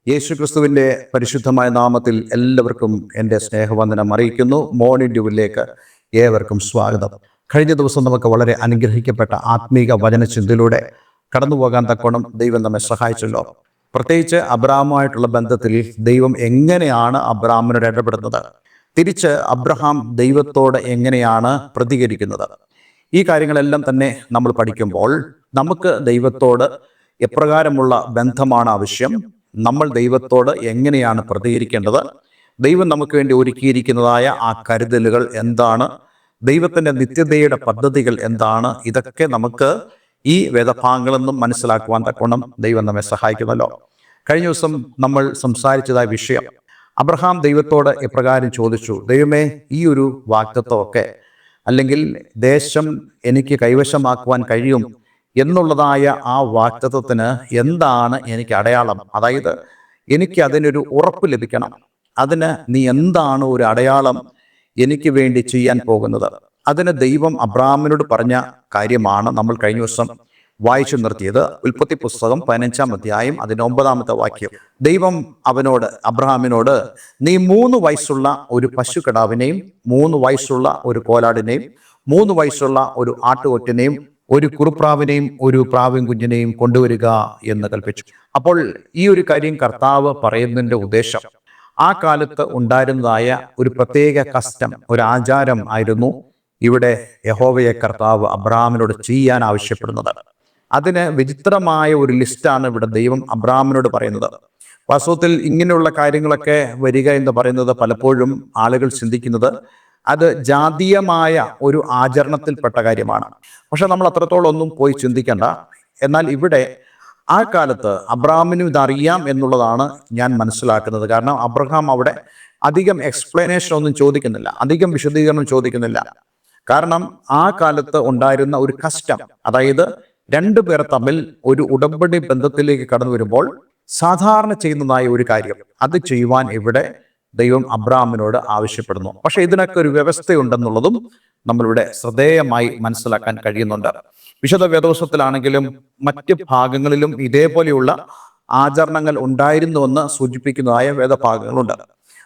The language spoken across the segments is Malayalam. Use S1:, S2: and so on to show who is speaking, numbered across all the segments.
S1: യേശുക്രിസ്തുവിൻ്റെ പരിശുദ്ധമായ നാമത്തിൽ എല്ലാവർക്കും എൻ്റെ സ്നേഹവന്ദനം അറിയിക്കുന്നു. മോർണിംഗ് ഡ്യൂവിലേക്ക് ഏവർക്കും സ്വാഗതം. കഴിഞ്ഞ ദിവസം നമുക്ക് വളരെ അനുഗ്രഹിക്കപ്പെട്ട ആത്മീക വചനചിന്തയിലൂടെ കടന്നു പോകാൻ തക്കോണം ദൈവം നമ്മെ സഹായിച്ചല്ലോ. പ്രത്യേകിച്ച് അബ്രഹാമുമായിട്ടുള്ള ബന്ധത്തിൽ ദൈവം എങ്ങനെയാണ് അബ്രഹാമിനോട് ഇടപെടുന്നത്, തിരിച്ച് അബ്രഹാം ദൈവത്തോട് എങ്ങനെയാണ് പ്രതികരിക്കുന്നത്, ഈ കാര്യങ്ങളെല്ലാം തന്നെ നമ്മൾ പഠിക്കുമ്പോൾ നമുക്ക് ദൈവത്തോട് എപ്രകാരമുള്ള ബന്ധമാണ് ആവശ്യം, നമ്മൾ ദൈവത്തോട് എങ്ങനെയാണ് പ്രതികരിക്കേണ്ടത്, ദൈവം നമുക്ക് വേണ്ടി ഒരുക്കിയിരിക്കുന്നതായ ആ കരുതലുകൾ എന്താണ്, ദൈവത്തിൻ്റെ നിത്യതയുടെ പദ്ധതികൾ എന്താണ്, ഇതൊക്കെ നമുക്ക് ഈ വേദഭാഗങ്ങളിൽ നിന്നും മനസ്സിലാക്കുവാൻ തക്കോണം ദൈവം നമ്മെ സഹായിക്കുന്നല്ലോ. കഴിഞ്ഞ ദിവസം നമ്മൾ സംസാരിച്ചതായ വിഷയം, അബ്രഹാം ദൈവത്തോട് എപ്രകാരം ചോദിച്ചു, ദൈവമേ ഈ ഒരു വാഗ്ദത്തമൊക്കെ അല്ലെങ്കിൽ ദേശം എനിക്ക് കൈവശമാക്കുവാൻ കഴിയും എന്നുള്ളതായ ആ വാഗ്ദത്തത്തിന് എന്താണ് എനിക്ക് അടയാളം, അതായത് എനിക്ക് അതിനൊരു ഉറപ്പ് ലഭിക്കണം, അതിന് നീ എന്താണ് ഒരു അടയാളം എനിക്ക് വേണ്ടി ചെയ്യാൻ പോകുന്നത്. അതിന് ദൈവം അബ്രഹാമിനോട് പറഞ്ഞ കാര്യമാണ് നമ്മൾ കഴിഞ്ഞ ദിവസം വായിച്ചു നിർത്തിയത്. ഉൽപ്പത്തി പുസ്തകം 15-ാം അധ്യായം അതിൻ്റെ 9-ാമത്തെ വാക്യം. ദൈവം അബ്രഹാമിനോട് നീ 3 വയസ്സുള്ള ഒരു പശുക്കിടാവിനെയും 3 വയസ്സുള്ള ഒരു കോലാടിനെയും 3 വയസ്സുള്ള ഒരു ആട്ടുകൊറ്റനെയും ഒരു കുറുപ്രാവിനെയും ഒരു പ്രാവിൻ കുഞ്ഞിനെയും കൊണ്ടുവരിക എന്ന് കൽപ്പിച്ചു. അപ്പോൾ ഈ ഒരു കാര്യം കർത്താവ് പറയുന്നതിൻ്റെ ഉദ്ദേശം, ആ കാലത്ത് ഉണ്ടായിരുന്നതായ ഒരു പ്രത്യേക കസ്റ്റം, ഒരു ആചാരം ആയിരുന്നു ഇവിടെ യഹോവയെ കർത്താവ് അബ്രഹാമിനോട് ചെയ്യാൻ ആവശ്യപ്പെടുന്നത്. അതിന് വിചിത്രമായ ഒരു ലിസ്റ്റാണ് ഇവിടെ ദൈവം അബ്രഹാമിനോട് പറയുന്നത്. വാസ്തവത്തിൽ ഇങ്ങനെയുള്ള കാര്യങ്ങളൊക്കെ വരിക എന്ന് പറയുന്നത് പലപ്പോഴും ആളുകൾ ചിന്തിക്കുന്നത് അത് ജാതീയമായ ഒരു ആചരണത്തിൽപ്പെട്ട കാര്യമാണ്. പക്ഷെ നമ്മൾ അത്രത്തോളം ഒന്നും പോയി ചിന്തിക്കേണ്ട. എന്നാൽ ഇവിടെ ആ കാലത്ത് അബ്രഹാമിനും ഇതറിയാം എന്നുള്ളതാണ് ഞാൻ മനസ്സിലാക്കുന്നത്. കാരണം അബ്രഹാം അവിടെ അധികം എക്സ്പ്ലനേഷൻ ഒന്നും ചോദിക്കുന്നില്ല, അധികം വിശദീകരണം ചോദിക്കുന്നില്ല. കാരണം ആ കാലത്ത് ഉണ്ടായിരുന്ന ഒരു കസ്റ്റം, അതായത് 2 പേർ തമ്മിൽ ഒരു ഉടമ്പടി ബന്ധത്തിലേക്ക് കടന്നു വരുമ്പോൾ സാധാരണ ചെയ്യുന്നതായ ഒരു കാര്യം, അത് ചെയ്യുവാൻ ഇവിടെ ദൈവം അബ്രഹാമിനോട് ആവശ്യപ്പെടുന്നു. പക്ഷെ ഇതിനൊക്കെ ഒരു വ്യവസ്ഥയുണ്ടെന്നുള്ളതും നമ്മളിവിടെ ശ്രദ്ധേയമായി മനസ്സിലാക്കാൻ കഴിയുന്നുണ്ട്. വിശുദ്ധ വേദപുസ്തകത്തിലാണെങ്കിലും മറ്റ് ഭാഗങ്ങളിലും ഇതേപോലെയുള്ള ആചരണങ്ങൾ ഉണ്ടായിരുന്നുവെന്ന് സൂചിപ്പിക്കുന്നതായ വേദഭാഗങ്ങളുണ്ട്.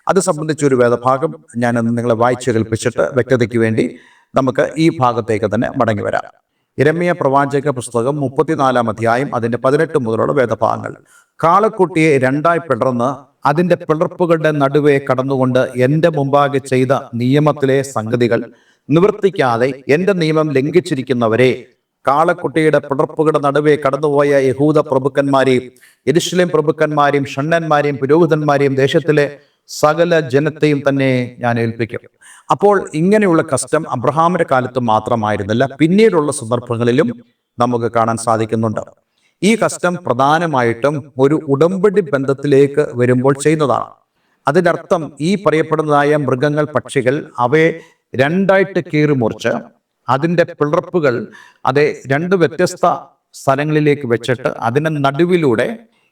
S1: അത് സംബന്ധിച്ചൊരു വേദഭാഗം ഞാൻ നിങ്ങളെ വായിച്ചു കേൾപ്പിച്ചിട്ട് വ്യക്തതയ്ക്ക് വേണ്ടി നമുക്ക് ഈ ഭാഗത്തേക്ക് തന്നെ മടങ്ങി വരാം. യിരെമ്യാ പ്രവാചക പുസ്തകം 34-ാം അധ്യായം അതിൻ്റെ 18 മുതലുള്ള വേദഭാഗങ്ങൾ. കാളക്കുട്ടിയെ 2ആയി പിളർന്ന് അതിൻ്റെ പിളർപ്പുകളുടെ നടുവെ കടന്നുകൊണ്ട് എൻ്റെ മുമ്പാകെ ചെയ്ത നിയമത്തിലെ സംഗതികൾ നിവർത്തിക്കാതെ എൻ്റെ നിയമം ലംഘിച്ചിരിക്കുന്നവരെ, കാളക്കുട്ടിയുടെ പിളർപ്പുകളുടെ നടുവെ കടന്നുപോയ യഹൂദ പ്രഭുക്കന്മാരെയും യെരൂശലേം പ്രഭുക്കന്മാരെയും ഷണ്ഡന്മാരെയും പുരോഹിതന്മാരെയും ദേശത്തിലെ സകല ജനത്തെയും തന്നെ ഞാൻ ഏൽപ്പിക്കും. അപ്പോൾ ഇങ്ങനെയുള്ള കസ്റ്റം അബ്രഹാമിന്റെ കാലത്ത് മാത്രമായിരുന്നില്ല, പിന്നീടുള്ള സന്ദർഭങ്ങളിലും നമുക്ക് കാണാൻ സാധിക്കുന്നുണ്ട്. ഈ കസ്റ്റം പ്രധാനമായിട്ടും ഒരു ഉടമ്പടി ബന്ധത്തിലേക്ക് വരുമ്പോൾ ചെയ്യുന്നതാണ്. അതിനർത്ഥം ഈ പറയപ്പെടുന്നതായ മൃഗങ്ങൾ, പക്ഷികൾ, അവയെ 2ആയിട്ട് കീറി മുറിച്ച് അതിൻ്റെ പിളർപ്പുകൾ 2 വ്യത്യസ്ത സ്ഥലങ്ങളിലേക്ക് വെച്ചിട്ട് അതിൻ്റെ നടുവിലൂടെ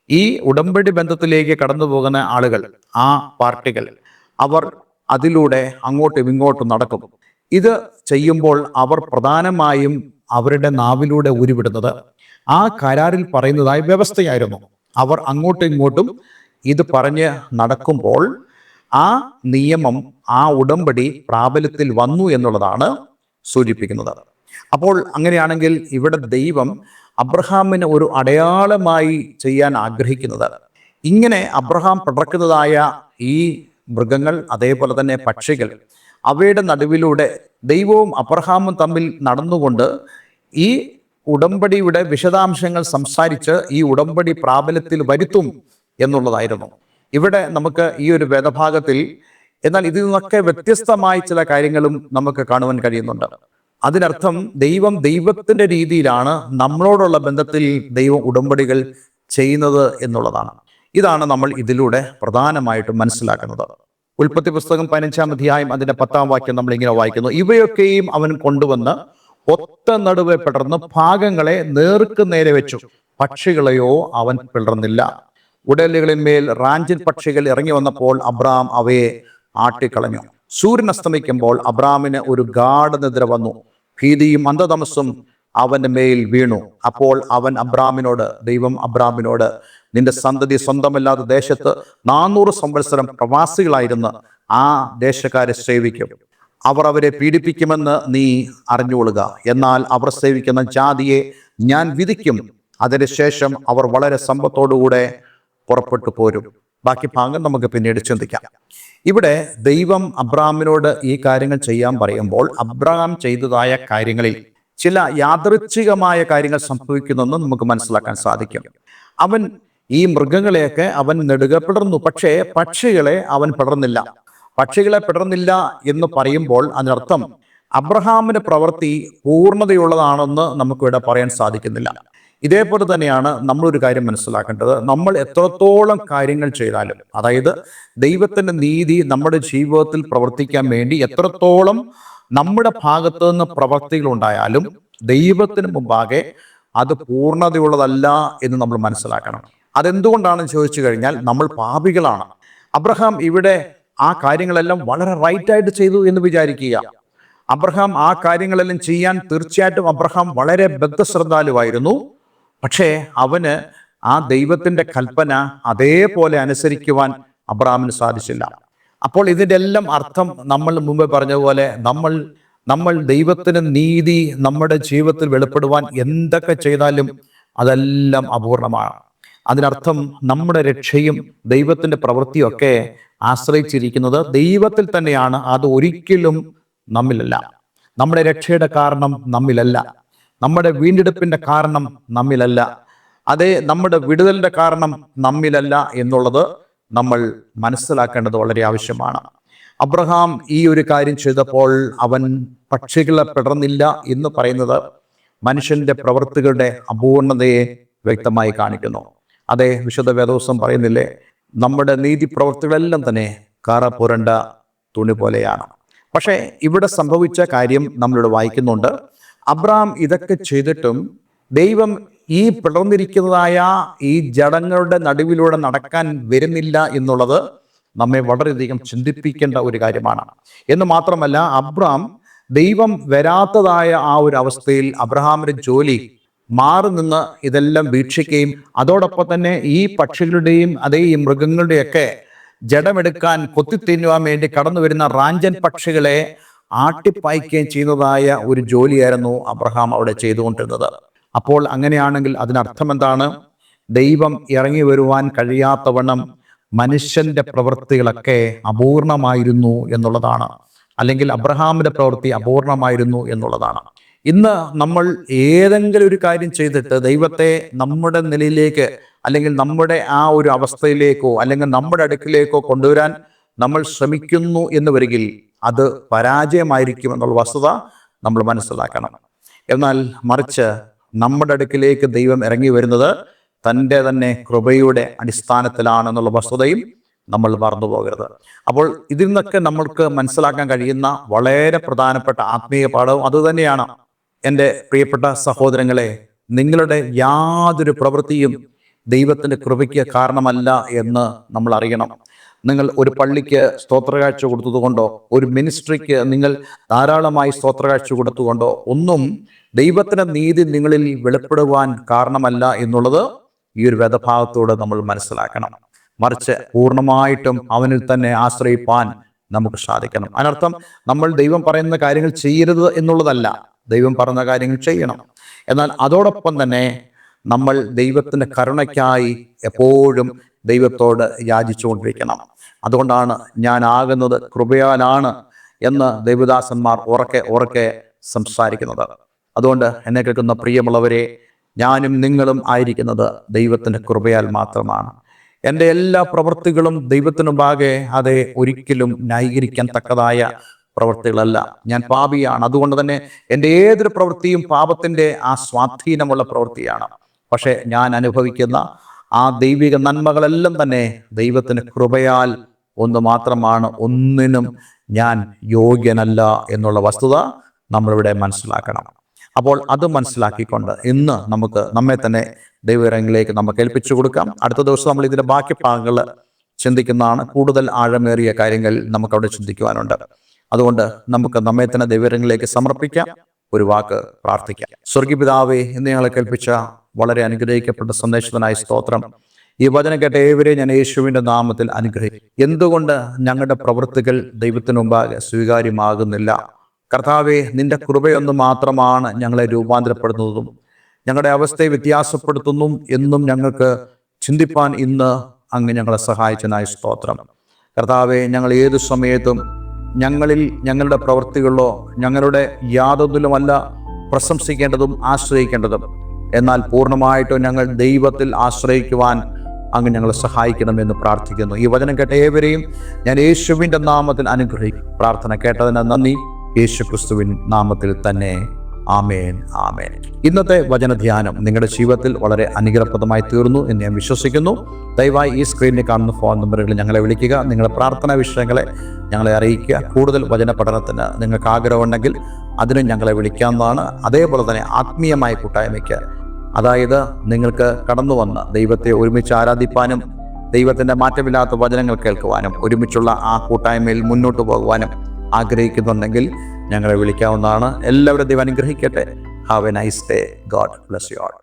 S1: ഈ ഉടമ്പടി ബന്ധത്തിലേക്ക് കടന്നു പോകുന്ന ആളുകൾ, ആ പാർട്ടികൾ, അവർ അതിലൂടെ അങ്ങോട്ടും ഇങ്ങോട്ടും നടക്കും. ഇത് ചെയ്യുമ്പോൾ അവർ പ്രധാനമായും അവരുടെ നാവിലൂടെ ഉരുവിടുന്നത് ആ കരാറിൽ പറയുന്നതായ വ്യവസ്ഥയായിരുന്നു. അവർ അങ്ങോട്ടും ഇങ്ങോട്ടും ഇത് പറഞ്ഞ് നടക്കുമ്പോൾ ആ നിയമം, ആ ഉടമ്പടി പ്രാബല്യത്തിൽ വന്നു എന്നുള്ളതാണ് സൂചിപ്പിക്കുന്നത്. അപ്പോൾ അങ്ങനെയാണെങ്കിൽ ഇവിടെ ദൈവം അബ്രഹാമിന് ഒരു അടയാളമായി ചെയ്യാൻ ആഗ്രഹിക്കുന്നത്, ഇങ്ങനെ അബ്രഹാം പിളർക്കുന്നതായ ഈ മൃഗങ്ങൾ, അതേപോലെ തന്നെ പക്ഷികൾ, അവയുടെ നടുവിലൂടെ ദൈവവും അബ്രഹാമും തമ്മിൽ നടന്നുകൊണ്ട് ഈ ഉടമ്പടിയുടെ വിശദാംശങ്ങൾ സംസാരിച്ച് ഈ ഉടമ്പടി പ്രാബല്യത്തിൽ വരുത്തും എന്നുള്ളതായിരുന്നു. ഇവിടെ നമുക്ക് ഈ ഒരു വേദഭാഗത്തിൽ എന്നാൽ ഇതിൽ നിന്നൊക്കെ വ്യത്യസ്തമായ ചില കാര്യങ്ങളും നമുക്ക് കാണുവാൻ കഴിയുന്നുണ്ട്. അതിനർത്ഥം ദൈവത്തിൻ്റെ രീതിയിലാണ് നമ്മളോടുള്ള ബന്ധത്തിൽ ദൈവം ഉടമ്പടികൾ ചെയ്യുന്നത് എന്നുള്ളതാണ്. ഇതാണ് നമ്മൾ ഇതിലൂടെ പ്രധാനമായിട്ടും മനസ്സിലാക്കുന്നത്. ഉൽപ്പത്തി പുസ്തകം 15-ാം അധ്യായം അതിൻ്റെ 10-ാം വാക്യം നമ്മൾ ഇങ്ങനെ വായിക്കുന്നു. ഇവയൊക്കെയും അവൻ കൊണ്ടുവന്ന് ഒത്ത നടുവെ പിളർന്ന് ഭാഗങ്ങളെ നേർക്ക് നേരെ വെച്ചു, പക്ഷികളെയോ അവൻ പിളർന്നില്ല. ഉടലുകളിന്മേൽ റാഞ്ചിൻ പക്ഷികൾ ഇറങ്ങി വന്നപ്പോൾ അബ്രഹാം അവയെ ആട്ടിക്കളഞ്ഞു. സൂര്യൻ അസ്തമിക്കുമ്പോൾ അബ്രഹാമിന് ഒരു ഗാഢനിദ്ര വന്നു. ഭീതിയും അന്ധതമസ്സും അവന്റെ മേൽ വീണു. അപ്പോൾ ദൈവം അബ്രാമിനോട്, നിന്റെ സന്തതി സ്വന്തമല്ലാത്ത ദേശത്ത് 400 സംവത്സരം പ്രവാസികളായിരുന്ന ആ ദേശക്കാരെ സേവിക്കും. അവർ അവരെ പീഡിപ്പിക്കുമെന്ന് നീ അറിഞ്ഞുകൊള്ളുക. എന്നാൽ അവർ സേവിക്കുന്ന ജാതിയെ ഞാൻ വിധിക്കും. അതിനുശേഷം അവർ വളരെ സമ്പത്തോടുകൂടെ പുറപ്പെട്ടു പോരും. ബാക്കി ഭാഗം നമുക്ക് പിന്നീട് ചിന്തിക്കാം. ഇവിടെ ദൈവം അബ്രാമിനോട് ഈ കാര്യങ്ങൾ ചെയ്യാൻ പറയുമ്പോൾ അബ്രഹാം ചെയ്തതായ കാര്യങ്ങളിൽ ചില യാദൃച്ഛികമായ കാര്യങ്ങൾ സംഭവിക്കുന്നെന്ന് നമുക്ക് മനസ്സിലാക്കാൻ സാധിക്കും. അവൻ ഈ മൃഗങ്ങളെയൊക്കെ അവൻ നെടുക പിടർന്നു, പക്ഷേ പക്ഷികളെ അവൻ പിടർന്നില്ല. പക്ഷികളെ പിടർന്നില്ല എന്ന് പറയുമ്പോൾ അതിനർത്ഥം അബ്രഹാമിന്റെ പ്രവൃത്തി പൂർണ്ണതയുള്ളതാണെന്ന് നമുക്കിവിടെ പറയാൻ സാധിക്കുന്നില്ല. ഇതേപോലെ തന്നെയാണ് നമ്മളൊരു കാര്യം മനസ്സിലാക്കേണ്ടത്. നമ്മൾ എത്രത്തോളം കാര്യങ്ങൾ ചെയ്താലും, അതായത് ദൈവത്തിന്റെ നീതി നമ്മുടെ ജീവിതത്തിൽ പ്രവർത്തിക്കാൻ വേണ്ടി എത്രത്തോളം നമ്മുടെ ഭാഗത്തു നിന്ന് പ്രവർത്തികൾ ഉണ്ടായാലും ദൈവത്തിന് മുമ്പാകെ അത് പൂർണ്ണതയുള്ളതല്ല എന്ന് നമ്മൾ മനസ്സിലാക്കണം. അതെന്തുകൊണ്ടാണെന്ന് ചോദിച്ചു കഴിഞ്ഞാൽ നമ്മൾ പാപികളാണ്. അബ്രഹാം ഇവിടെ ആ കാര്യങ്ങളെല്ലാം വളരെ റൈറ്റായിട്ട് ചെയ്തു എന്ന് വിചാരിക്കുക. അബ്രഹാം ആ കാര്യങ്ങളെല്ലാം ചെയ്യാൻ തീർച്ചയായിട്ടും അബ്രഹാം വളരെ ബദ്ധശ്രദ്ധാലുവായിരുന്നു. പക്ഷേ അവന് ആ ദൈവത്തിന്റെ കൽപ്പന അതേപോലെ അനുസരിക്കുവാൻ അബ്രഹാമിന് സാധിച്ചില്ല. അപ്പോൾ ഇതിൻ്റെ എല്ലാം അർത്ഥം നമ്മൾ മുമ്പ് പറഞ്ഞതുപോലെ നമ്മൾ ദൈവത്തിന് നീതി നമ്മുടെ ജീവിതത്തിൽ വെളിപ്പെടുവാൻ എന്തൊക്കെ ചെയ്താലും അതെല്ലാം അപൂർണമാണ്. അതിനർത്ഥം നമ്മുടെ രക്ഷയും ദൈവത്തിന്റെ പ്രവൃത്തിയൊക്കെ ആശ്രയിച്ചിരിക്കുന്നത് ദൈവത്തിൽ തന്നെയാണ്. അത് ഒരിക്കലും നമ്മിലല്ല. നമ്മുടെ രക്ഷയുടെ കാരണം നമ്മിലല്ല. നമ്മുടെ വീണ്ടെടുപ്പിന്റെ കാരണം നമ്മിലല്ല. അതേ, നമ്മുടെ വിടുതലിന്റെ കാരണം നമ്മിലല്ല എന്നുള്ളത് നമ്മൾ മനസ്സിലാക്കേണ്ടത് വളരെ ആവശ്യമാണ്. അബ്രഹാം ഈ ഒരു കാര്യം ചെയ്തപ്പോൾ അവൻ പക്ഷികളെ പിടർന്നില്ല എന്ന് പറയുന്നത് മനുഷ്യന്റെ പ്രവൃത്തികളുടെ അപൂർണതയെ വ്യക്തമായി കാണിക്കുന്നു. അതെ, വിശുദ്ധ വേദോസം പറയുന്നില്ലേ, നമ്മുടെ നീതി പ്രവൃത്തികളെല്ലാം തന്നെ കറ പുരണ്ട തുണി പോലെയാണ്. പക്ഷേ ഇവിടെ സംഭവിച്ച കാര്യം നമ്മളിവിടെ വായിക്കുന്നുണ്ട്. അബ്രഹാം ഇതൊക്കെ ചെയ്തിട്ടും ദൈവം ഈ പിളർന്നിരിക്കുന്നതായ ഈ ജഡങ്ങളുടെ നടുവിലൂടെ നടക്കാൻ വരുന്നില്ല എന്നുള്ളത് നമ്മെ വളരെയധികം ചിന്തിപ്പിക്കേണ്ട ഒരു കാര്യമാണ്. എന്ന് മാത്രമല്ല, അബ്രഹാം ദൈവം വരാത്തതായ ആ ഒരു അവസ്ഥയിൽ അബ്രഹാമിന്റെ ജോലി മാറി നിന്ന് ഇതെല്ലാം വീക്ഷിക്കുകയും അതോടൊപ്പം തന്നെ ഈ പക്ഷികളുടെയും അതേ ഈ മൃഗങ്ങളുടെയൊക്കെ ജഡമെടുക്കാൻ കൊത്തിത്തിന്നുവാൻ വേണ്ടി കടന്നു വരുന്ന റാഞ്ചൻ പക്ഷികളെ ആട്ടിപ്പായിക്കുകയും ചെയ്യുന്നതായ ഒരു ജോലിയായിരുന്നു അബ്രഹാം അവിടെ ചെയ്തുകൊണ്ടിരുന്നത്. അപ്പോൾ അങ്ങനെയാണെങ്കിൽ അതിനർത്ഥം എന്താണ്? ദൈവം ഇറങ്ങി വരുവാൻ കഴിയാത്തവണ്ണം മനുഷ്യന്റെ പ്രവൃത്തികളൊക്കെ അപൂർണമായിരുന്നു എന്നുള്ളതാണ്. അല്ലെങ്കിൽ അബ്രഹാമിന്റെ പ്രവൃത്തി അപൂർണമായിരുന്നു എന്നുള്ളതാണ്. ഇന്ന് നമ്മൾ ഏതെങ്കിലും ഒരു കാര്യം ചെയ്തിട്ട് ദൈവത്തെ നമ്മുടെ നിലയിലേക്ക് അല്ലെങ്കിൽ നമ്മുടെ ആ ഒരു അവസ്ഥയിലേക്കോ അല്ലെങ്കിൽ നമ്മുടെ അടുക്കിലേക്കോ കൊണ്ടുവരാൻ നമ്മൾ ശ്രമിക്കുന്നു എന്ന് വരികിൽ അത് പരാജയമായിരിക്കും എന്നുള്ള വസ്തുത നമ്മൾ മനസ്സിലാക്കണം. എന്നാൽ മറിച്ച് നമ്മുടെ അടുക്കിലേക്ക് ദൈവം ഇറങ്ങി വരുന്നത് തൻ്റെ തന്നെ കൃപയുടെ അടിസ്ഥാനത്തിലാണെന്നുള്ള വസ്തുതയും നമ്മൾ മറന്നു പോകരുത്. അപ്പോൾ ഇതിൽ നിന്നൊക്കെ നമ്മൾക്ക് മനസ്സിലാക്കാൻ കഴിയുന്ന വളരെ പ്രധാനപ്പെട്ട ആത്മീയ പാഠവും അതുതന്നെയാണ്. എൻ്റെ പ്രിയപ്പെട്ട സഹോദരങ്ങളെ, നിങ്ങളുടെ യാതൊരു പ്രവൃത്തിയും ദൈവത്തിൻ്റെ കൃപയ്ക്ക് കാരണമല്ല എന്ന് നമ്മൾ അറിയണം. നിങ്ങൾ ഒരു പള്ളിക്ക് സ്തോത്രകാഴ്ച കൊടുത്തതുകൊണ്ടോ ഒരു മിനിസ്ട്രിക്ക് നിങ്ങൾ ധാരാളമായി സ്തോത്രകാഴ്ച കൊടുത്തുകൊണ്ടോ ഒന്നും ദൈവത്തിൻ്റെ നീതി നിങ്ങളിൽ വെളിപ്പെടുവാൻ കാരണമല്ല എന്നുള്ളത് ഈ ഒരു വേദഭാഗത്തോടെ നമ്മൾ മനസ്സിലാക്കണം. മറിച്ച് പൂർണ്ണമായിട്ടും അവനിൽ തന്നെ ആശ്രയിപ്പാൻ നമുക്ക് സാധിക്കണം. അതിനർത്ഥം നമ്മൾ ദൈവം പറയുന്ന കാര്യങ്ങൾ ചെയ്യരുത് എന്നുള്ളതല്ല, ദൈവം പറയുന്ന കാര്യങ്ങൾ ചെയ്യണം. എന്നാൽ അതോടൊപ്പം തന്നെ നമ്മൾ ദൈവത്തിൻ്റെ കരുണയ്ക്കായി എപ്പോഴും ദൈവത്തോട് യാചിച്ചുകൊണ്ടിരിക്കണം. അതുകൊണ്ടാണ് ഞാൻ ആകുന്നത് കൃപയാലാണ് എന്ന് ദൈവദാസന്മാർ ഉറക്കെ സംസാരിക്കുന്നത്. അതുകൊണ്ട് എന്നെ കേൾക്കുന്ന പ്രിയമുള്ളവരെ, ഞാനും നിങ്ങളും ആയിരിക്കുന്നത് ദൈവത്തിൻ്റെ കൃപയാൽ മാത്രമാണ്. എൻ്റെ എല്ലാ പ്രവൃത്തികളും ദൈവത്തിനു മുമ്പാകെ അതെ ഒരിക്കലും ന്യായീകരിക്കാൻ തക്കതായ പ്രവൃത്തികളല്ല. ഞാൻ പാപിയാണ്. അതുകൊണ്ട് തന്നെ എൻ്റെ ഏതൊരു പ്രവൃത്തിയും പാപത്തിൻ്റെ ആ സ്വാധീനമുള്ള പ്രവൃത്തിയാണ്. പക്ഷെ ഞാൻ അനുഭവിക്കുന്ന ആ ദൈവിക നന്മകളെല്ലാം തന്നെ ദൈവത്തിൻ്റെ കൃപയാൽ ഒന്ന് മാത്രമാണ്. ഒന്നിനും ഞാൻ യോഗ്യനല്ല എന്നുള്ള വസ്തുത നമ്മളിവിടെ മനസ്സിലാക്കണം. അപ്പോൾ അത് മനസ്സിലാക്കിക്കൊണ്ട് ഇന്ന് നമുക്ക് നമ്മെ തന്നെ ദൈവരംഗിലേക്ക് നമുക്ക് ഏൽപ്പിച്ചു കൊടുക്കാം. അടുത്ത ദിവസം നമ്മൾ ഇതിൻ്റെ ബാക്കി ഭാഗങ്ങൾ ചിന്തിക്കുന്നതാണ്. കൂടുതൽ ആഴമേറിയ കാര്യങ്ങൾ നമുക്കവിടെ ചിന്തിക്കുവാനുണ്ട്. അതുകൊണ്ട് നമുക്ക് നമ്മെ തന്നെ ദൈവരംഗിലേക്ക് സമർപ്പിക്കാം. ഒരു വാക്ക് പ്രാർത്ഥിക്കാം. സ്വർഗീയ പിതാവേ, ഇന്ന് ഞങ്ങളെ കേൾപ്പിച്ച വളരെ അനുഗ്രഹിക്കപ്പെട്ട സന്ദേശത്തിനായി സ്തോത്രം. ഈ വചനം കേട്ട ഏവരെയും ഞാൻ യേശുവിൻ്റെ നാമത്തിൽ അനുഗ്രഹിക്കും. എന്തുകൊണ്ട് ഞങ്ങളുടെ പ്രവൃത്തികൾ ദൈവത്തിന് മുമ്പാകെ സ്വീകാര്യമാകുന്നില്ല? കർത്താവേ, നിന്റെ കൃപയൊന്നു മാത്രമാണ് ഞങ്ങളെ രൂപാന്തരപ്പെടുന്നതും ഞങ്ങളുടെ അവസ്ഥയെ വ്യത്യാസപ്പെടുത്തുന്നു എന്നും ഞങ്ങൾക്ക് ചിന്തിപ്പാൻ ഇന്ന് അങ്ങ് ഞങ്ങളെ സഹായിച്ചതിനായി സ്തോത്രം. കർത്താവെ, ഞങ്ങൾ ഏതു സമയത്തും ഞങ്ങളിൽ ഞങ്ങളുടെ പ്രവൃത്തികളിലോ ഞങ്ങളുടെ യാതൊന്നിലുമല്ല പ്രശംസിക്കേണ്ടതും ആശ്രയിക്കേണ്ടതും, എന്നാൽ പൂർണ്ണമായിട്ടും ഞങ്ങൾ ദൈവത്തിൽ ആശ്രയിക്കുവാൻ അങ്ങ് ഞങ്ങളെ സഹായിക്കണമെന്ന് പ്രാർത്ഥിക്കുന്നു. ഈ വചനം കേട്ട ഏവരെയും ഞാൻ യേശുവിൻ്റെ നാമത്തിൽ അനുഗ്രഹിക്കും. പ്രാർത്ഥന കേട്ടതിന് നന്ദി. യേശു ക്രിസ്തുവിൻ നാമത്തിൽ തന്നെ. ആമേൻ, ആമേൻ. ഇന്നത്തെ വചനധ്യാനം നിങ്ങളുടെ ജീവിതത്തിൽ വളരെ അനുഗ്രഹപ്രദമായി തീർന്നു എന്ന് ഞാൻ വിശ്വസിക്കുന്നു. ദയവായി ഈ സ്ക്രീനിൽ കാണുന്ന ഫോൺ നമ്പറുകളിൽ ഞങ്ങളെ വിളിക്കുക. നിങ്ങളുടെ പ്രാർത്ഥനാ വിഷയങ്ങളെ ഞങ്ങളെ അറിയിക്കുക. കൂടുതൽ വചന പഠനത്തിന് നിങ്ങൾക്ക് ആഗ്രഹമുണ്ടെങ്കിൽ അതിനും ഞങ്ങളെ വിളിക്കാവുന്നതാണ്. അതേപോലെ തന്നെ ആത്മീയമായ കൂട്ടായ്മയ്ക്ക്, അതായത് നിങ്ങൾക്ക് കടന്നു വന്ന് ദൈവത്തെ ഒരുമിച്ച് ആരാധിപ്പാനും ദൈവത്തിൻ്റെ മാറ്റമില്ലാത്ത വചനങ്ങൾ കേൾക്കുവാനും ഒരുമിച്ചുള്ള ആ കൂട്ടായ്മയിൽ മുന്നോട്ട് പോകുവാനും ആഗ്രഹിക്കുന്നുണ്ടെങ്കിൽ ഞങ്ങളെ വിളിക്കാവുന്നതാണ്. എല്ലാവരും ദൈവം അനുഗ്രഹിക്കട്ടെ. Have A nice day. God bless you all.